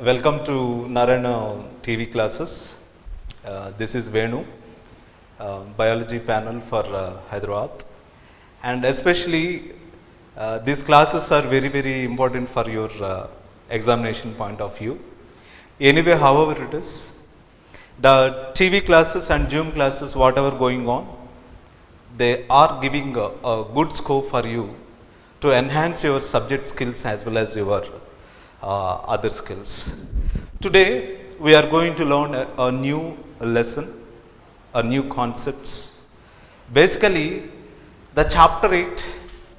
Welcome to Narayana TV classes. This is Venu, biology panel for Hyderabad, and especially these classes are very important for your examination point of view. Anyway, however it is, the TV classes and Zoom classes, whatever going on, they are giving a good scope for you to enhance your subject skills as well as your other skills. Today we are going to learn a new lesson, a new concepts. Basically, the chapter 8,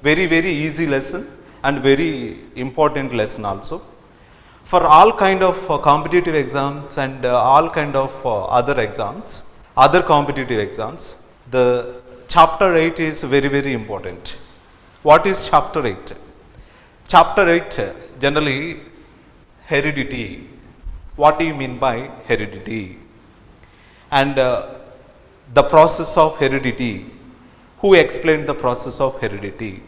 very easy lesson and very important lesson also. For all kind of competitive exams and all kind of other exams, other competitive exams, the chapter 8 is very important. What is chapter 8? Chapter 8 generally heredity. What do you mean by heredity? And the process of heredity. Who explained the process of heredity?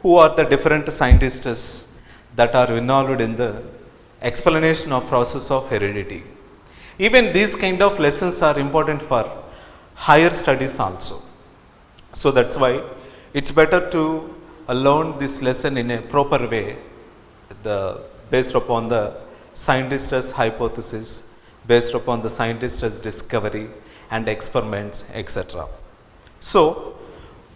Who are the different scientists that are involved in the explanation of process of heredity? Even these kind of lessons are important for higher studies also. So that's why it's better to learn this lesson in a proper way, based upon the scientist's hypothesis, based upon the scientist's discovery and experiments, etc. So,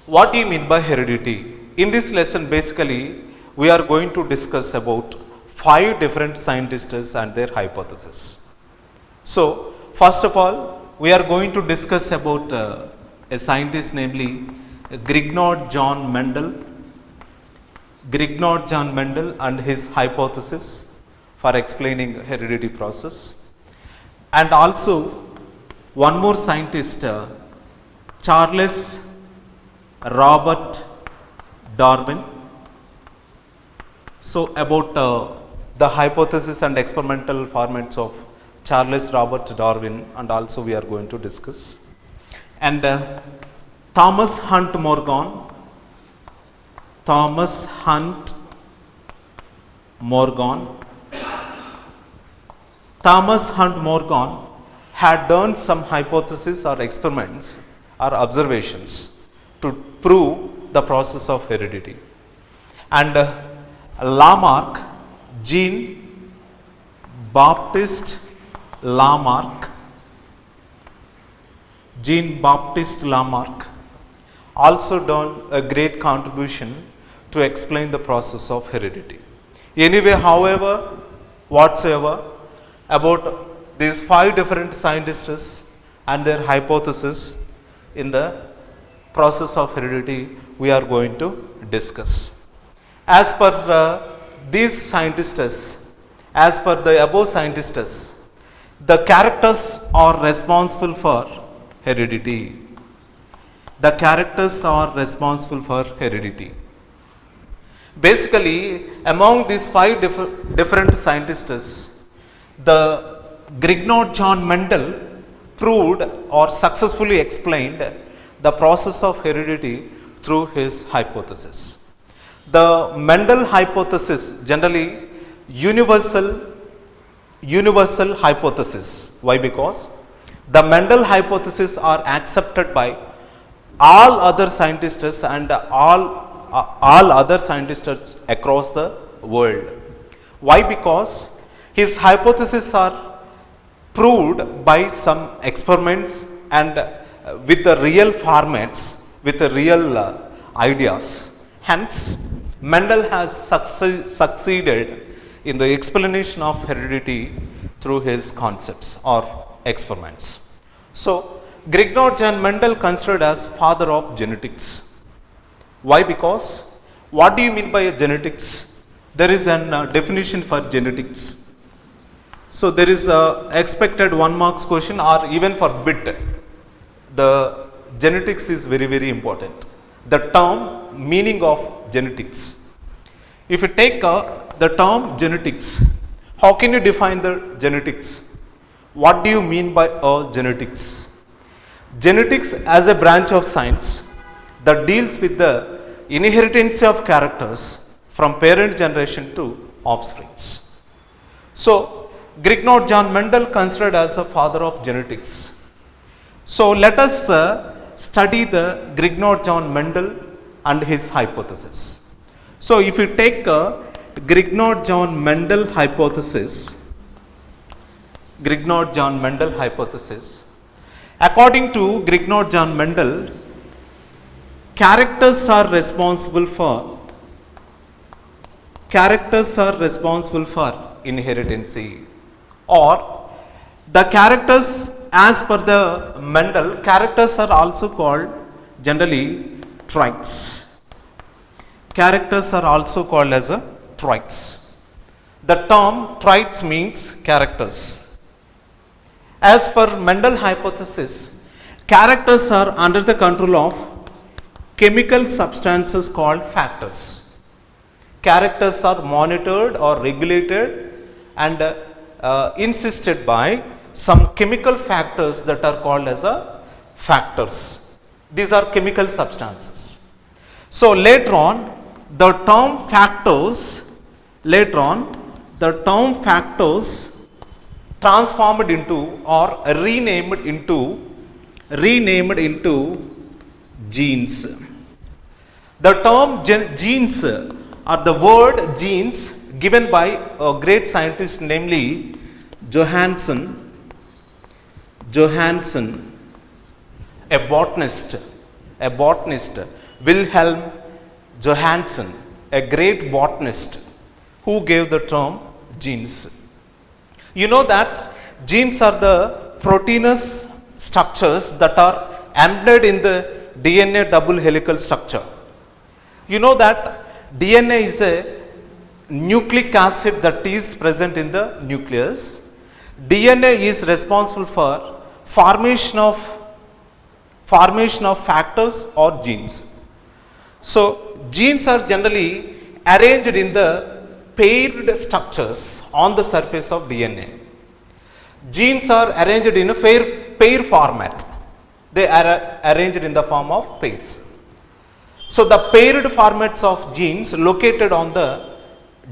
what do you mean by heredity? In this lesson, basically, we are going to discuss about 5 different scientists and their hypothesis. So, first of all, we are going to discuss about a scientist, namely Grignard John Mendel. Grignard John Mendel and his hypothesis for explaining heredity process, and also one more scientist, Charles Robert Darwin. So about the hypothesis and experimental formats of Charles Robert Darwin, and also we are going to discuss, and Thomas Hunt Morgan. Thomas Hunt Morgan. Thomas Hunt Morgan had done some hypotheses or experiments or observations to prove the process of heredity. And Lamarck, Jean Baptiste Lamarck, also done a great contribution to explain the process of heredity. Anyway, however, whatsoever, about these 5 different scientists and their hypothesis in the process of heredity, we are going to discuss. As per these scientists, as per the above scientists, the characters are responsible for heredity. The characters are responsible for heredity. Basically, among these 5 different scientists, the Grignard John Mendel proved or successfully explained the process of heredity through his hypothesis. The Mendel hypothesis, generally universal hypothesis. Why? Because the Mendel hypothesis are accepted by all other scientists and all other scientists across the world. Why? Because his hypotheses are proved by some experiments and with the real formats, with the real ideas. Hence, Mendel has succeeded in the explanation of heredity through his concepts or experiments. So, Grignard John Mendel considered as father of genetics. Why? Because what do you mean by genetics? There is an definition for genetics. So there is a expected 1 marks question, or even for bit. The genetics is very important. The term meaning of genetics. If you take the term genetics, how can you define the genetics? What do you mean by genetics? Genetics as a branch of science that deals with the inheritance of characters from parent generation to offsprings. So, Grignard John Mendel considered as a father of genetics. So let us study the Grignard John Mendel and his hypothesis. So if you take Grignard John Mendel hypothesis, Grignard John Mendel hypothesis, according to Grignard John Mendel, characters are responsible for inheritance, or the characters, as per the Mendel, characters are also called generally traits. Characters are also called as traits. The term traits means characters. As per Mendel hypothesis, characters are under the control of chemical substances called factors. Characters are monitored or regulated and insisted by some chemical factors that are called as factors. These are chemical substances. So later on, the term factors transformed into or renamed into genes. The term genes are the word genes given by a great scientist, namely Johansen, a botanist, Wilhelm Johansen, a great botanist who gave the term genes. You know that genes are the proteinous structures that are embedded in the DNA double helical structure. You know that DNA is a nucleic acid that is present in the nucleus. DNA is responsible for formation of factors or genes. So genes are generally arranged in the paired structures on the surface of DNA. Genes are arranged in a pair format. They are arranged in the form of pairs. So the paired formats of genes located on the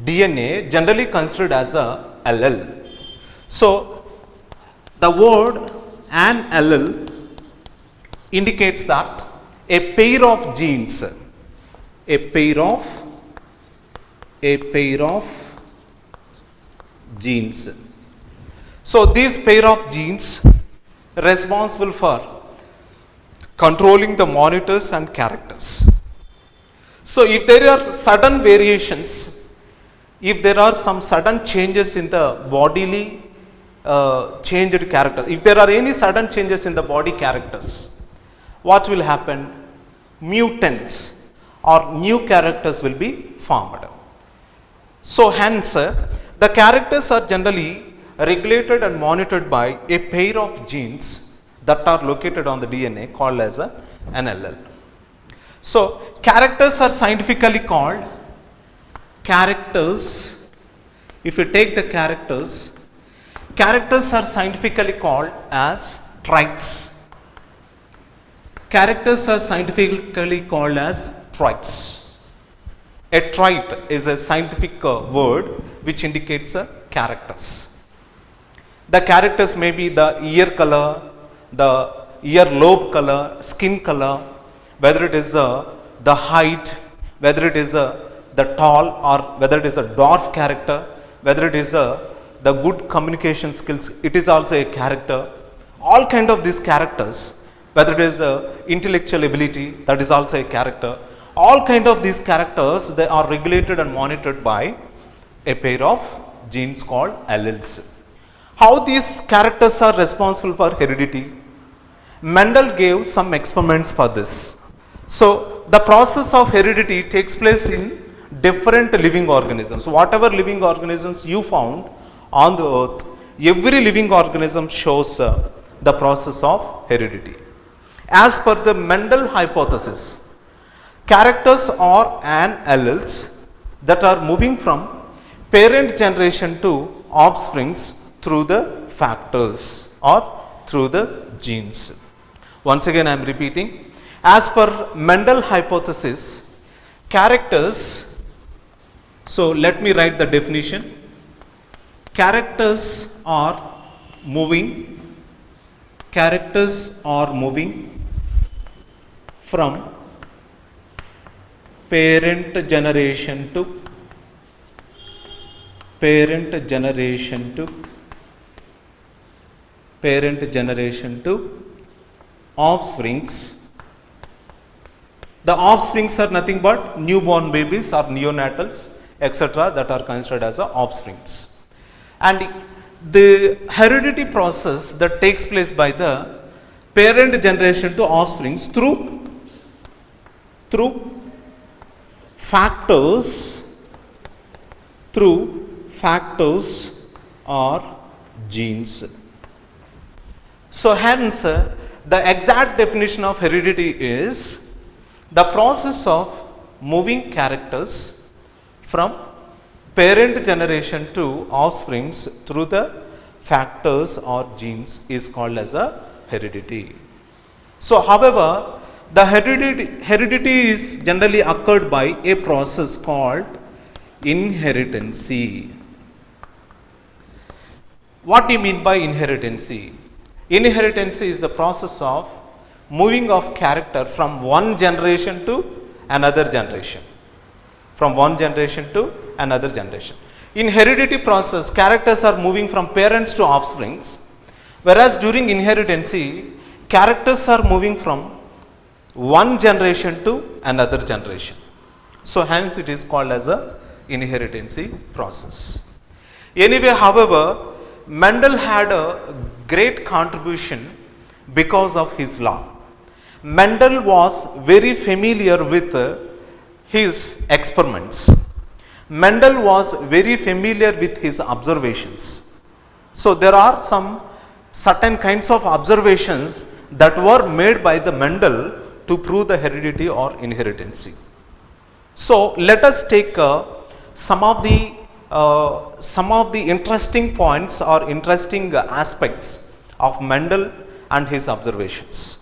DNA generally considered as a allele. So the word an allele indicates that a pair of genes, So these pair of genes responsible for controlling the monitors and characters. So if there are sudden variations, if there are some sudden changes in the bodily changed character, if there are any sudden changes in the body characters, what will happen? Mutants or new characters will be formed. So hence, the characters are generally regulated and monitored by a pair of genes that are located on the DNA called as an allele. So characters are scientifically called if you take the characters are scientifically called as traits. Characters are scientifically called as traits. A trait is a scientific word which indicates characters. The characters may be the ear color, the ear lobe color, skin color, whether it is the height, whether it is the tall or whether it is a dwarf character, whether it is the good communication skills, it is also a character. All kind of these characters, whether it is intellectual ability, that is also a character. All kind of these characters, they are regulated and monitored by a pair of genes called alleles. How these characters are responsible for heredity? Mendel gave some experiments for this. So the process of heredity takes place in different living organisms. So whatever living organisms you found on the earth, every living organism shows the process of heredity. As per the Mendel hypothesis, characters are an alleles that are moving from parent generation to offsprings through the factors or through the genes. Once again I am repeating, as per Mendel hypothesis, characters, so let me write the definition. Characters are moving, characters are moving from parent generation to offsprings. The offsprings are nothing but newborn babies or neonatals, etc., that are considered as offsprings. And the heredity process that takes place by the parent generation to offsprings through factors or genes. So hence the exact definition of heredity is the process of moving characters from parent generation to offsprings through the factors or genes is called as a heredity. So however, the heredity is generally occurred by a process called inheritance. What do you mean by inheritance? Inheritance is the process of moving of character from one generation to another generation. In heredity process, characters are moving from parents to offsprings, whereas during inheritance, characters are moving from one generation to another generation. So hence it is called as a inheritance process. Anyway, however, Mendel had a great contribution because of his law. Mendel was very familiar with his experiments. Mendel was very familiar with his observations. So there are some certain kinds of observations that were made by the Mendel to prove the heredity or inheritance. So let us take some of the interesting points or interesting aspects of Mendel and his observations.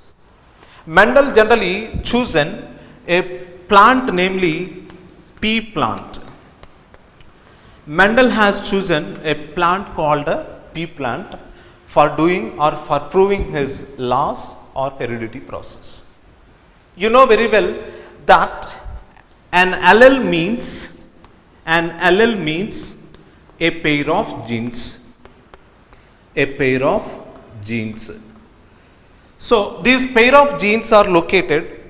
Mendel generally chosen a plant, namely pea plant. Mendel has chosen a plant called a pea plant for doing or for proving his laws or heredity process. You know very well that an allele means a pair of genes. So these pair of genes are located,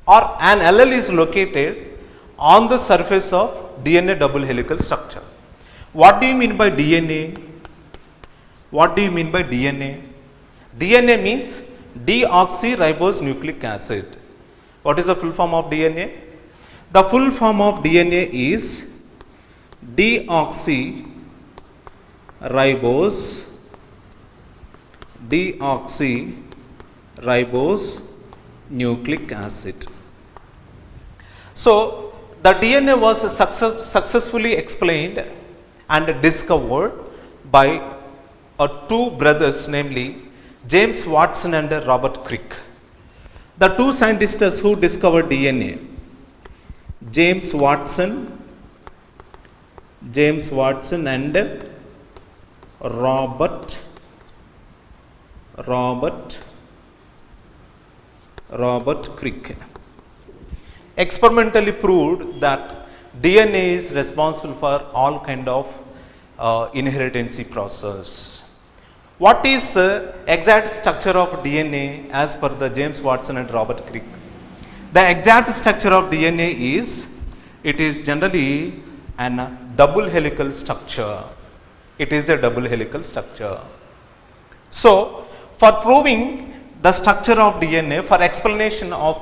or an allele is located on the surface of DNA double helical structure. What do you mean by DNA? DNA means deoxyribose nucleic acid. What is the full form of DNA? The full form of DNA is deoxyribose nucleic acid. So the DNA was successfully explained and discovered by two brothers, namely James Watson and Robert Crick. The two scientists who discovered DNA, James Watson and Robert Crick, experimentally proved that DNA is responsible for all kind of inheritance process. What is the exact structure of DNA as per the James Watson and Robert Crick? The exact structure of DNA is, it is generally an double helical structure. It is a double helical structure. So for proving the structure of DNA, for explanation of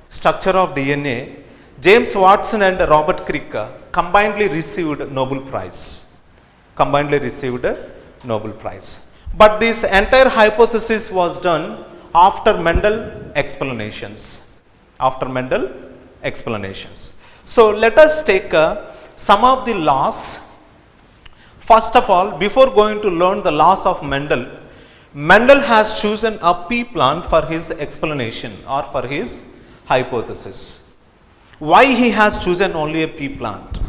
structure of DNA, James Watson and Robert Crick combinedly received Nobel Prize. But this entire hypothesis was done after Mendel explanations. So let us take some of the laws. First of all, before going to learn the laws of Mendel, Mendel has chosen a pea plant for his explanation or for his hypothesis. Why he has chosen only a pea plant?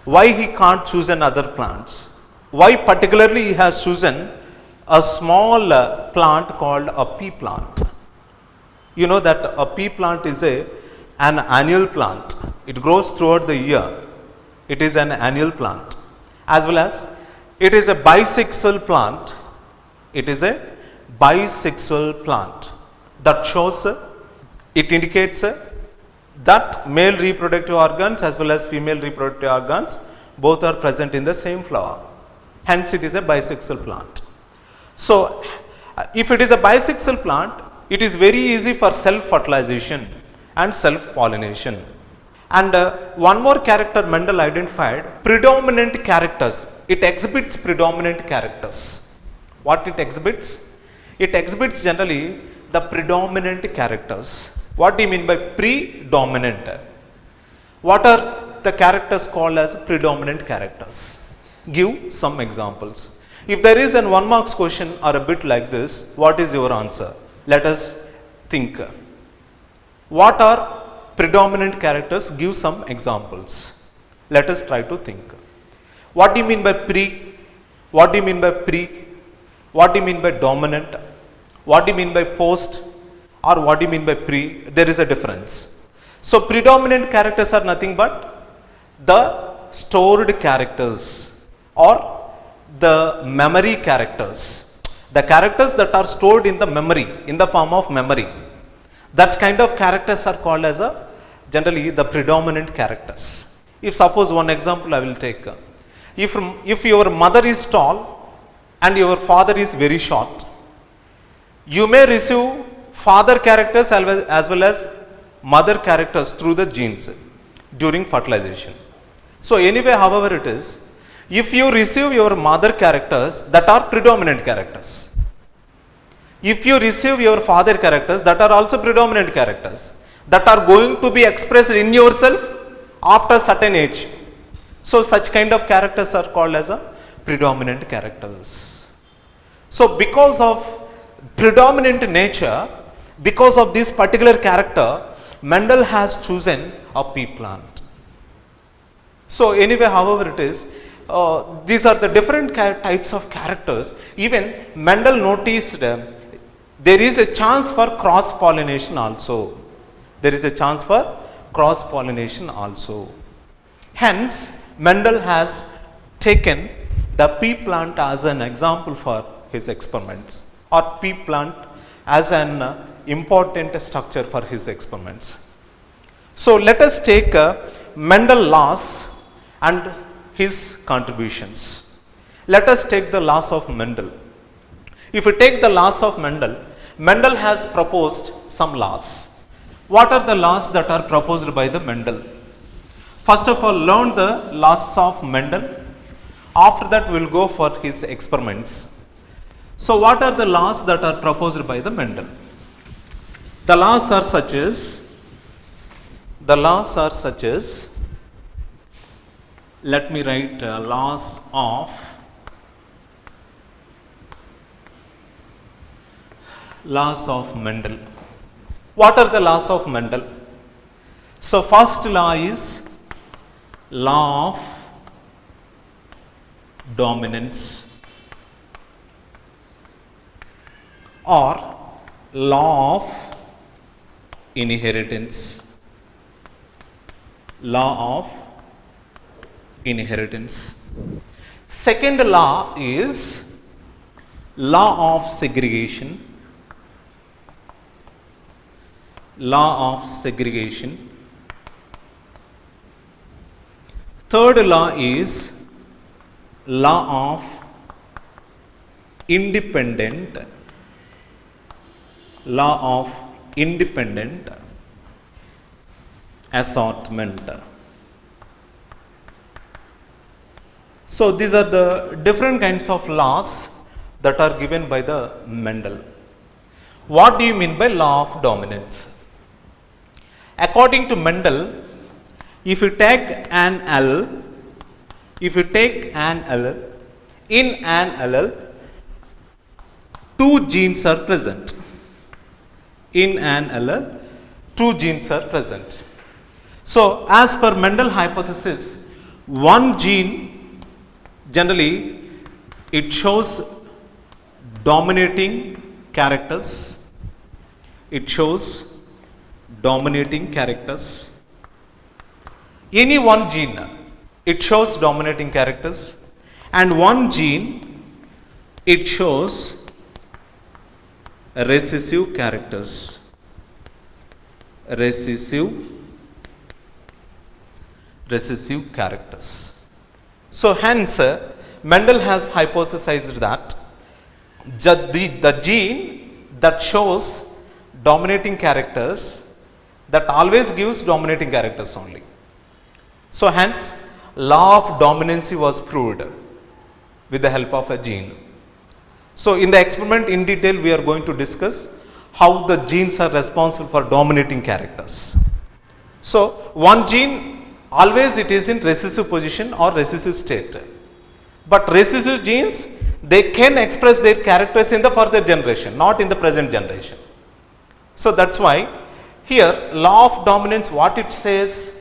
Why he can't choose another plants? Why particularly he has chosen a small plant called a pea plant? You know that a pea plant is an annual plant. It grows throughout the year. It is an annual plant. As well as it is a bisexual plant. It is a bisexual plant. That shows, it indicates that male reproductive organs as well as female reproductive organs both are present in the same flower. Hence it is a bisexual plant. So if it is a bisexual plant, it is very easy for self-fertilization and self-pollination. And one more character Mendel identified, predominant characters. It exhibits predominant characters. What it exhibits? It exhibits generally the predominant characters. What do you mean by predominant? What are the characters called as predominant characters? Give some examples. If there is an 1 marks question or a bit like this, what is your answer? Let us think. What are predominant characters? Give some examples. Let us try to think. What do you mean by pre? What do you mean by pre? What do you mean by dominant? What do you mean by post? Or what do you mean by pre? There is a difference. So predominant characters are nothing but the stored characters or the memory characters. The characters that are stored in the memory, in the form of memory. That kind of characters are called as generally the predominant characters. If suppose one example I will take. If your mother is tall and your father is very short, you may receive father characters as well as mother characters through the genes during fertilization. So anyway, however it is, if you receive your mother characters, that are predominant characters. If you receive your father characters, that are also predominant characters, that are going to be expressed in yourself after certain age. So such kind of characters are called as a predominant characters. So because of predominant nature, because of this particular character, Mendel has chosen a pea plant. So anyway, however it is, these are the different types of characters. Even Mendel noticed there is a chance for cross pollination also. There is a chance for cross pollination also. Hence, Mendel has taken the pea plant as an example for his experiments, or pea plant as an important structure for his experiments. So let us take Mendel laws and his contributions. Let us take the laws of Mendel. If we take the laws of Mendel, Mendel has proposed some laws. What are the laws that are proposed by the Mendel? First of all, learn the laws of Mendel. After that, we will go for his experiments. So what are the laws that are proposed by the Mendel? The laws are such as, let me write laws of Mendel. What are the laws of Mendel? So first law is law of dominance or law of inheritance. Law of inheritance. Second law is law of segregation. Law of segregation. Third law is law of independent. Law of independent assortment. So these are the different kinds of laws that are given by the Mendel. What do you mean by law of dominance? According to Mendel, if you take an allele, in an allele, two genes are present. In an allele, two genes are present. So as per Mendel hypothesis, one gene generally it shows dominating characters. It shows dominating characters. Any one gene, it shows dominating characters, and one gene, it shows recessive characters. Recessive characters. So hence Mendel has hypothesized that the gene that shows dominating characters, that always gives dominating characters only. So hence law of dominancy was proved with the help of a gene. So in the experiment in detail we are going to discuss how the genes are responsible for dominating characters. So one gene, always it is in recessive position or recessive state, but recessive genes, they can express their characters in the further generation, not in the present generation. So that's why here law of dominance, what it says,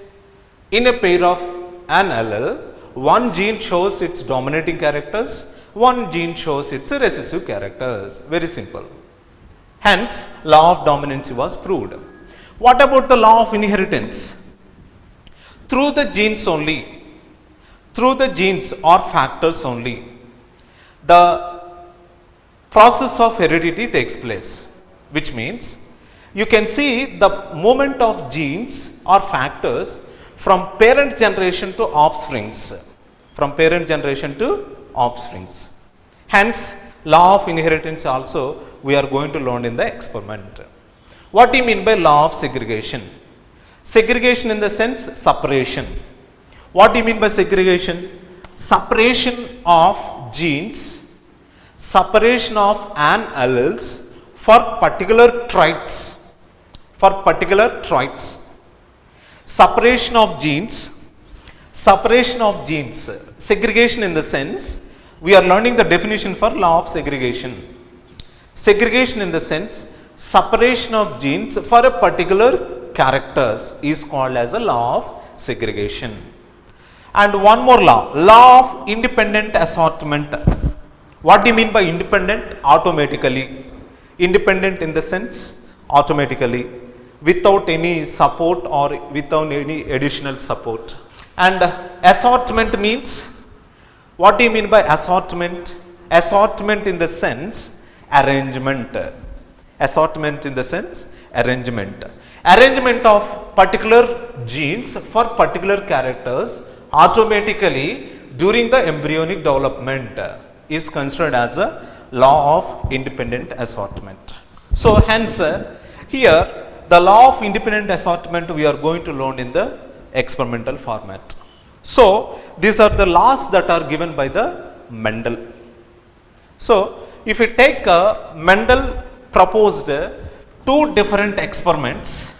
in a pair of an allele, one gene shows its dominating characters, one gene shows its recessive characters. Very simple. Hence law of dominance was proved. What about the law of inheritance? Through the genes only, through the genes or factors only, the process of heredity takes place, which means you can see the movement of genes or factors from parent generation to offsprings, from parent generation to offsprings. Hence law of inheritance also we are going to learn in the experiment. What do you mean by law of segregation? Segregation in the sense separation. What do you mean by segregation? Separation of genes, separation of an alleles for particular traits, for particular traits. Separation of genes, segregation in the sense, we are learning the definition for law of segregation. Segregation in the sense, separation of genes for a particular characters is called as a law of segregation. And one more law, law of independent assortment. What do you mean by independent? Automatically. Independent in the sense, automatically, without any support or without any additional support. And assortment means, what do you mean by assortment? Assortment in the sense arrangement. Assortment in the sense arrangement. Arrangement of particular genes for particular characters automatically during the embryonic development is considered as a law of independent assortment. So hence here the law of independent assortment we are going to learn in the experimental format. So these are the laws that are given by the Mendel. So if you take Mendel proposed two different experiments.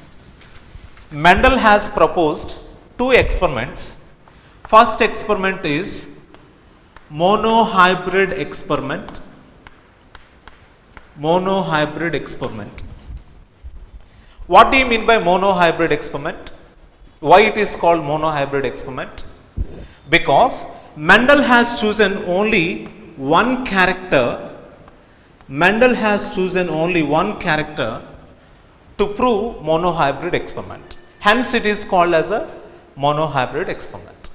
Mendel has proposed two experiments. First experiment is monohybrid experiment. Monohybrid experiment. What do you mean by monohybrid experiment? Why it is called monohybrid experiment? Because Mendel has chosen only one character. Mendel has chosen only one character to prove monohybrid experiment. Hence it is called as a monohybrid experiment.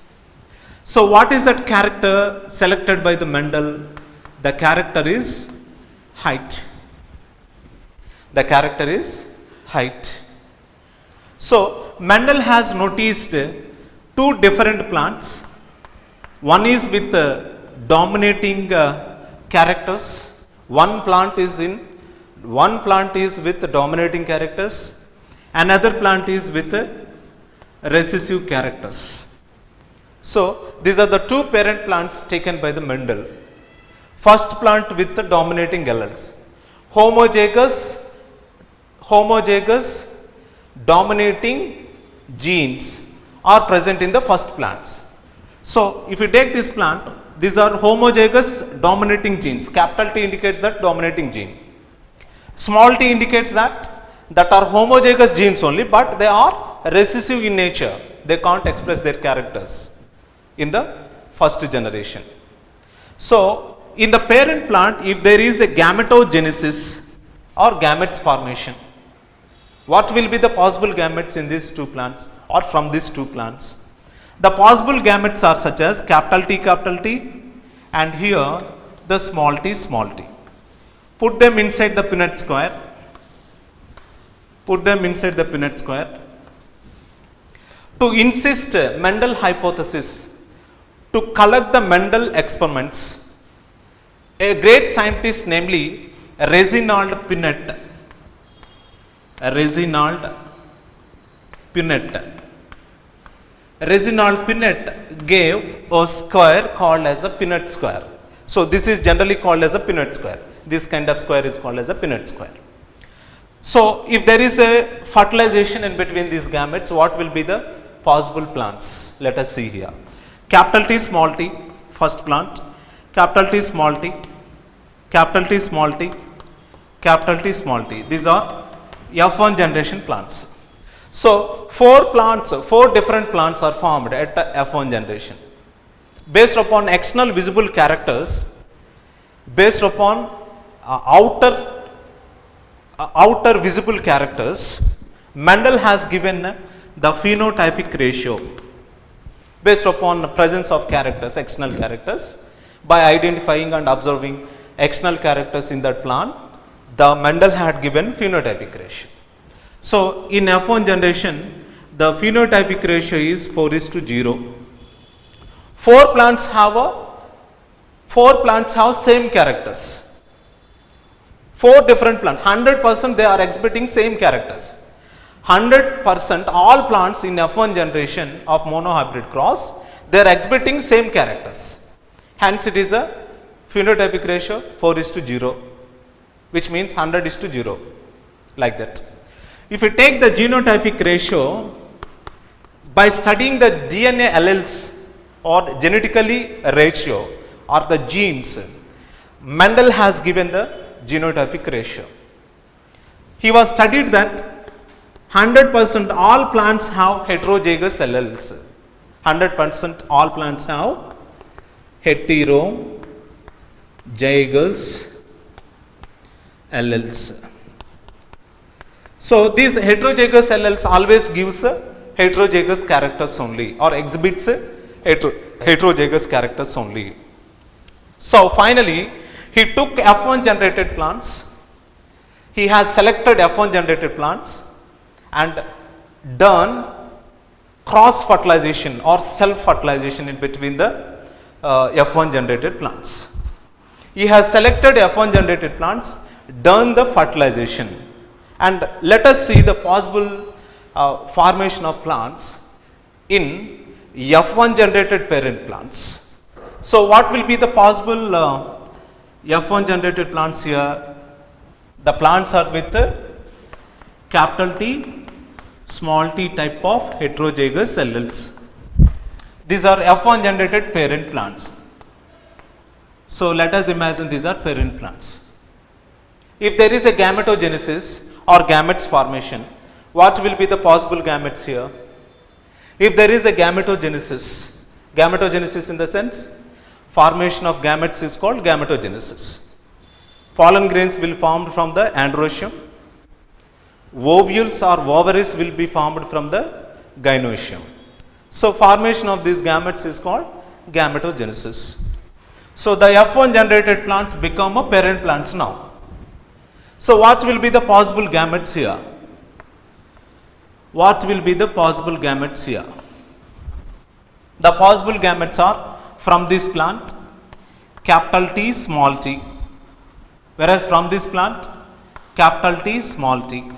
So what is that character selected by the Mendel? The character is height. The character is height. So Mendel has noticed two different plants. One is with dominating characters. One plant is with dominating characters. Another plant is with recessive characters. So these are the two parent plants taken by the Mendel. First plant with the dominating alleles. Homozygous dominating genes are present in the first plants. So if you take this plant, these are homozygous dominating genes. Capital T indicates that dominating gene. Small t indicates that are homozygous genes only, but they are recessive in nature. They can't express their characters in the first generation. So in the parent plant, if there is a gametogenesis or gametes formation, what will be the possible gametes in these two plants or from these two plants? The possible gametes are such as capital T and here the small t. Put them inside the Punnett square. To insist Mendel hypothesis, to collect the Mendel experiments, a great scientist, namely Reginald Punnett, gave a square called as a Punnett square. So this is generally called as a Punnett square. This kind of square is called as a Punnett square. So if there is a fertilization in between these gametes, what will be the possible plants? Let us see here. Capital T small t, first plant, capital T small t, capital T small t, capital T small t. These are F1 generation plants. So four different plants are formed at the F1 generation. Based upon external visible characters, based upon outer visible characters, Mendel has given the phenotypic ratio based upon the presence of characters, external characters. By identifying and observing external characters in that plant, the Mendel had given phenotypic ratio. So in F1 generation, the phenotypic ratio is 4:0. Four plants have same characters. Four different plants, 100% they are exhibiting same characters. 100% all plants in F1 generation of monohybrid cross, they are exhibiting same characters. Hence it is a phenotypic ratio 4:0, which means 100:0, like that. If you take the genotypic ratio, by studying the DNA alleles or genetically ratio or the genes, Mendel has given the genotypic ratio. He was studied that 100% all plants have heterozygous alleles. 100% all plants have heterozygous alleles. So these heterozygous alleles always gives heterozygous characters only, or exhibits heterozygous characters only. So finally, he took F1 generated plants. He has selected F1 generated plants and done cross fertilization or self fertilization in between the F1 generated plants. He has selected F1 generated plants, done the fertilization, and let us see the possible formation of plants in F1 generated parent plants. So what will be the possible F1 generated plants here? The plants are with capital T, small t type of heterozygous alleles. These are F1 generated parent plants. So let us imagine these are parent plants. If there is a gametogenesis or gametes formation, what will be the possible gametes here? If there is a gametogenesis in the sense, formation of gametes is called gametogenesis. Pollen grains will form from the androecium. Ovules or ovaries will be formed from the gynoecium. So formation of these gametes is called gametogenesis. So the F1 generated plants become a parent plants now. So what will be the possible gametes here? What will be the possible gametes here? The possible gametes are from this plant capital T small t, whereas from this plant capital T small t.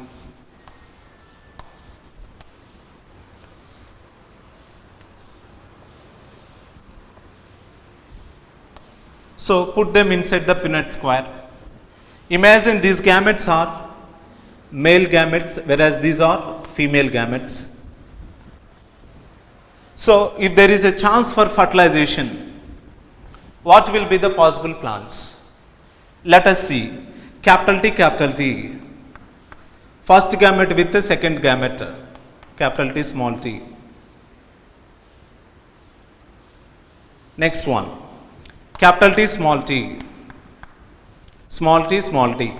So put them inside the Punnett square. Imagine these gametes are male gametes, whereas these are female gametes. So if there is a chance for fertilization, what will be the possible plants? Let us see. Capital T. First gamete with the second gamete, capital T small t. Next one, capital T small t small t, small t.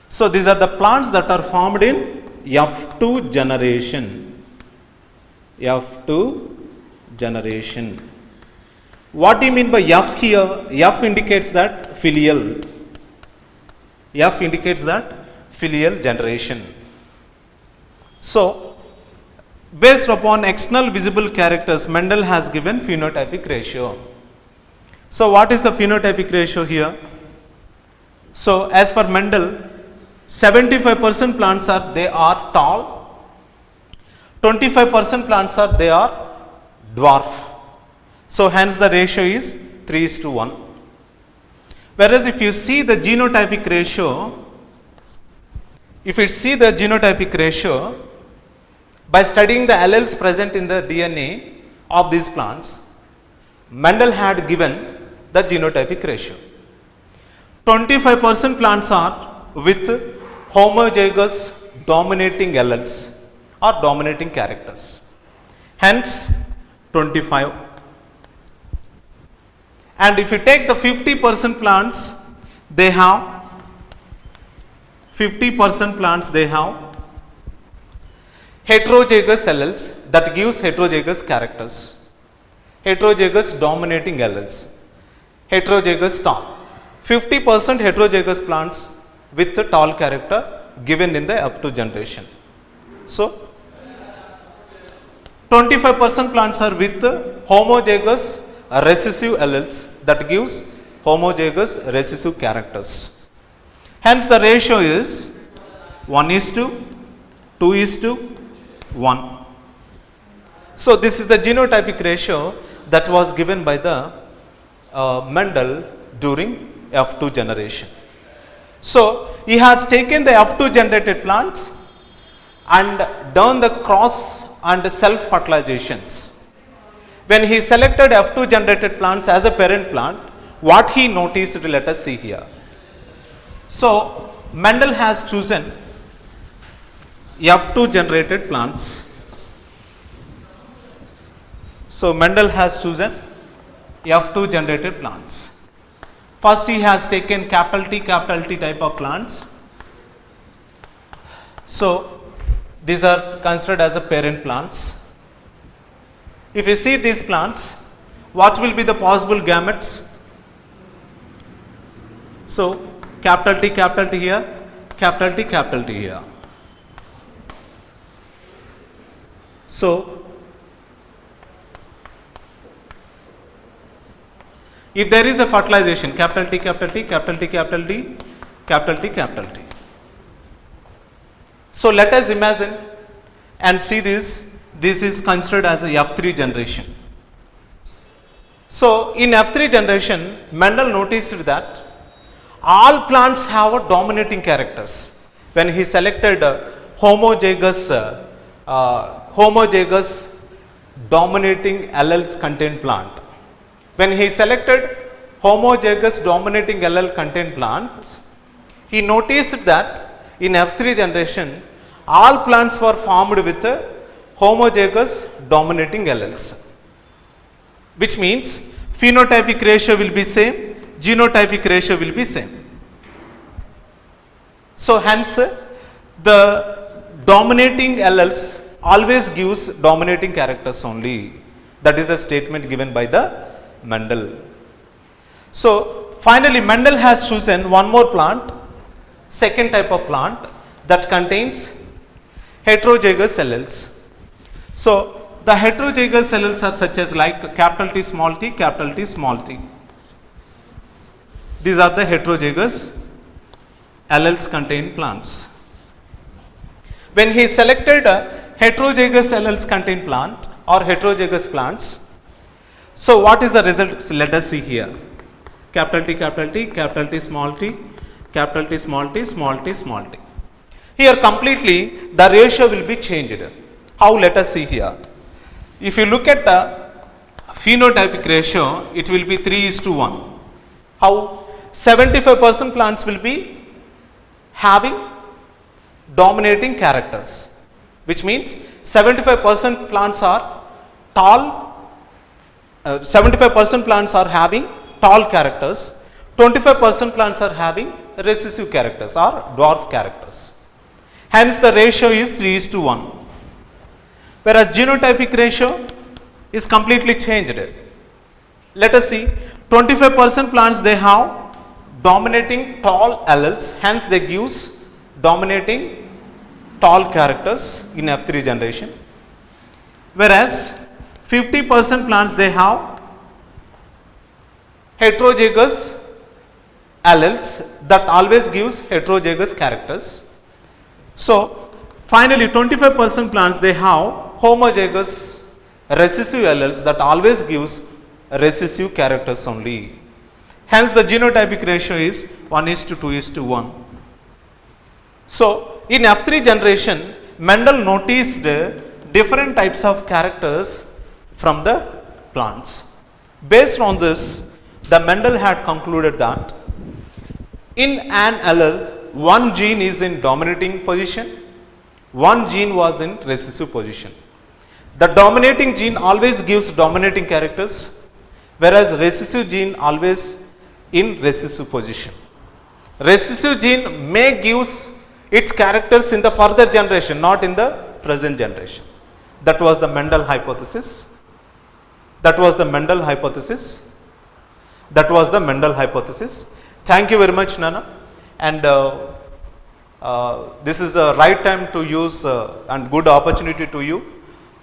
So these are the plants that are formed in F2 generation. F2 generation. What do you mean by F here? F indicates that filial. F indicates that filial generation. So, based upon external visible characters, Mendel has given phenotypic ratio. So, what is the phenotypic ratio here? So, as per Mendel, 75% plants are tall, 25% plants are dwarf. So, hence the ratio is 3:1. Whereas, if you see the genotypic ratio, by studying the alleles present in the DNA of these plants, Mendel had given the genotypic ratio. 25% plants are with homozygous dominating alleles or dominating characters. Hence, 25. And if you take the 50% plants, they have 50% plants, they have heterozygous alleles that gives heterozygous characters, heterozygous dominating alleles, heterozygous tall. 50% heterozygous plants with the tall character given in the F2 generation. So, 25% plants are with homozygous recessive alleles that gives homozygous recessive characters. Hence, the ratio is 1:2, 2:1. So, this is the genotypic ratio that was given by the Mendel during F2 generation. So, he has taken the F2 generated plants and done the cross and self fertilizations. When he selected F2 generated plants as a parent plant, what he noticed, let us see here. So, Mendel has chosen F2 generated plants. So, Mendel has chosen F2 generated plants. First, he has taken capital T type of plants. So, these are considered as a parent plants. If you see these plants, what will be the possible gametes? So, capital T here, capital T here. So, if there is a fertilization, capital T, capital T, capital T, capital T, capital T, capital T. So, let us imagine and see this. This is considered as a F3 generation. So, in F3 generation, Mendel noticed that all plants have a dominating characters. When he selected homozygous dominating alleles contained plant. When he selected homozygous dominating allele contained plants, he noticed that in F3 generation, all plants were formed with homozygous dominating alleles, which means phenotypic ratio will be same, genotypic ratio will be same. So, hence the dominating alleles always gives dominating characters only. That is a statement given by the Mendel. So, finally, Mendel has chosen one more plant, second type of plant that contains heterozygous alleles. So, the heterozygous alleles are such as like capital T, small t, capital T, small t. These are the heterozygous alleles contained plants. When he selected heterozygous alleles contained plant or heterozygous plants, so what is the result? So, let us see here. Capital T, capital T, capital T, small t, capital T, small t, small t, small t. Here completely the ratio will be changed. How? Let us see here. If you look at the phenotypic ratio, it will be 3:1. How? 75% plants will be having dominating characters, which means 75% plants are tall, 75% plants are having tall characters, 25% plants are having recessive characters or dwarf characters. Hence the ratio is 3:1. Whereas genotypic ratio is completely changed. Let us see, 25% plants they have dominating tall alleles, hence they gives dominating tall characters in F3 generation. Whereas 50% plants they have heterozygous alleles that always gives heterozygous characters. So finally 25% plants they have homozygous recessive alleles that always gives recessive characters only. Hence the genotypic ratio is 1:2:1. So in F3 generation, Mendel noticed different types of characters from the plants. Based on this, the Mendel had concluded that in an allele, one gene is in dominating position, one gene was in recessive position. The dominating gene always gives dominating characters, whereas recessive gene always in recessive position. Recessive gene may gives its characters in the further generation, not in the present generation. That was the Mendel hypothesis. That was the Mendel hypothesis. That was the Mendel hypothesis. Thank you very much, Nana. And this is the right time to use and good opportunity to you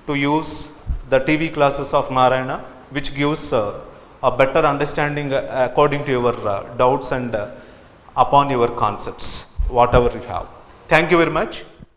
to use the TV classes of Narayana, which gives a better understanding according to your doubts and upon your concepts, whatever you have. Thank you very much.